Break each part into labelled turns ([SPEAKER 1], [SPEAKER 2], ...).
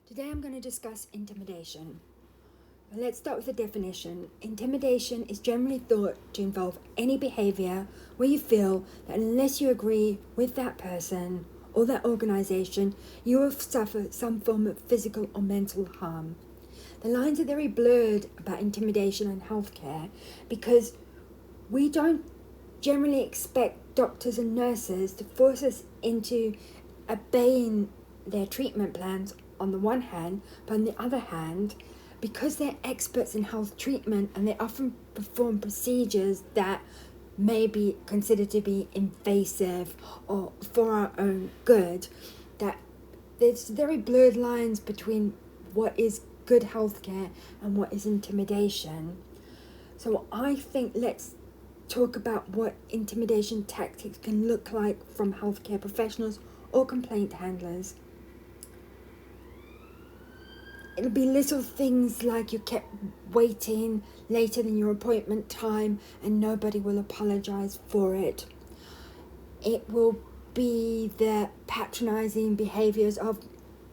[SPEAKER 1] Today I'm going to discuss intimidation. Let's start with the definition. Intimidation is generally thought to involve any behavior where you feel that unless you agree with that person or that organization, you will suffer some form of physical or mental harm. The lines are very blurred about intimidation and healthcare because we don't generally expect doctors and nurses to force us into obeying their treatment plans on the one hand, but on the other hand, because they're experts in health treatment and they often perform procedures that may be considered to be invasive or for our own good, that there's very blurred lines between what is good healthcare and what is intimidation. So I think let's talk about what intimidation tactics can look like from healthcare professionals or complaint handlers. It'll be little things like you kept waiting later than your appointment time and nobody will apologize for it. It will be the patronizing behaviors of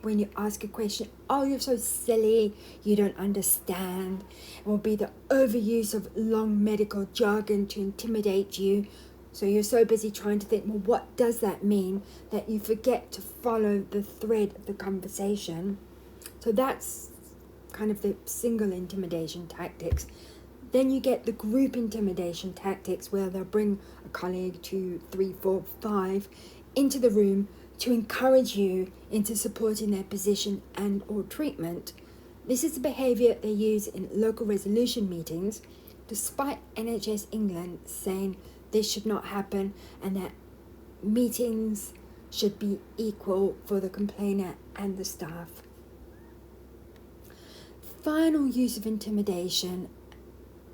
[SPEAKER 1] when you ask a question, oh, you're so silly, you don't understand. It will be the overuse of long medical jargon to intimidate you. So you're so busy trying to think, well, what does that mean, that you forget to follow the thread of the conversation. So that's kind of the single intimidation tactics. Then you get the group intimidation tactics where they'll bring a colleague, 2, 3, 4, 5 into the room to encourage you into supporting their position and or treatment. This is the behaviour they use in local resolution meetings, despite NHS England saying this should not happen and that meetings should be equal for the complainer and the staff. Final use of intimidation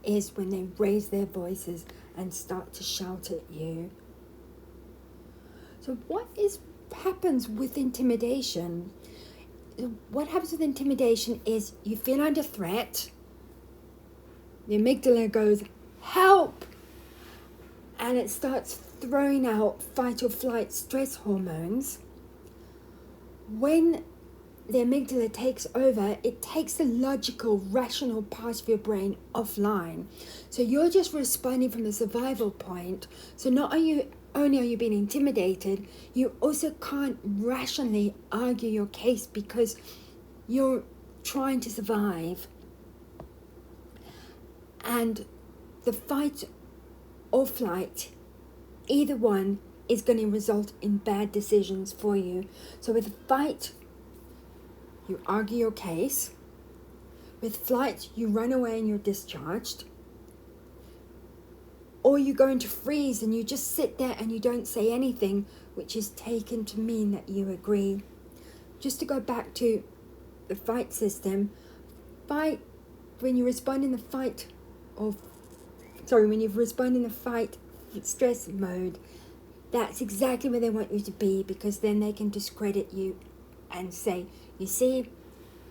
[SPEAKER 1] is when they raise their voices and start to shout at you. So what happens with intimidation? What happens with intimidation is you feel under threat, the amygdala goes, help, and it starts throwing out fight or flight stress hormones. When the amygdala takes over, it takes the logical, rational part of your brain offline. So you're just responding from a survival point. So not only are you being intimidated, you also can't rationally argue your case because you're trying to survive. And the fight or flight, either one, is going to result in bad decisions for you. So with fight, you argue your case. With flight, you run away and you're discharged. Or you go into freeze and you just sit there and you don't say anything, which is taken to mean that you agree. Just to go back to the fight system, when you respond in the fight stress mode, that's exactly where they want you to be, because then they can discredit you and say, you see,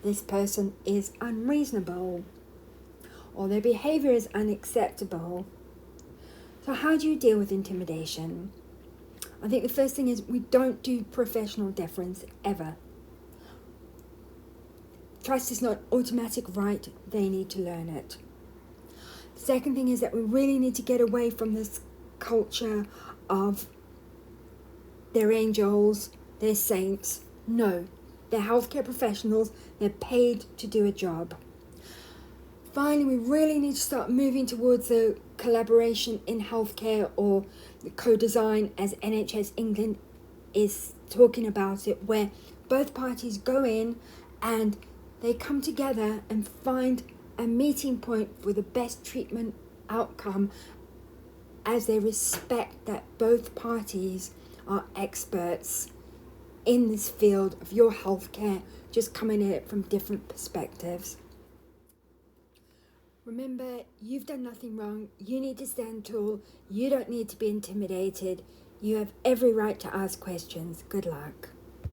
[SPEAKER 1] this person is unreasonable or their behavior is unacceptable. So how do you deal with intimidation? I think the first thing is we don't do professional deference ever. Trust is not automatic right, they need to learn it. The second thing is that we really need to get away from this culture of they're angels, they're saints. No, they're healthcare professionals, they're paid to do a job. Finally, we really need to start moving towards a collaboration in healthcare, or the co-design as NHS England is talking about it, where both parties go in and they come together and find a meeting point for the best treatment outcome, as they respect that both parties are experts in this field of your healthcare, just coming at it from different perspectives. Remember, you've done nothing wrong. You need to stand tall. You don't need to be intimidated. You have every right to ask questions. Good luck.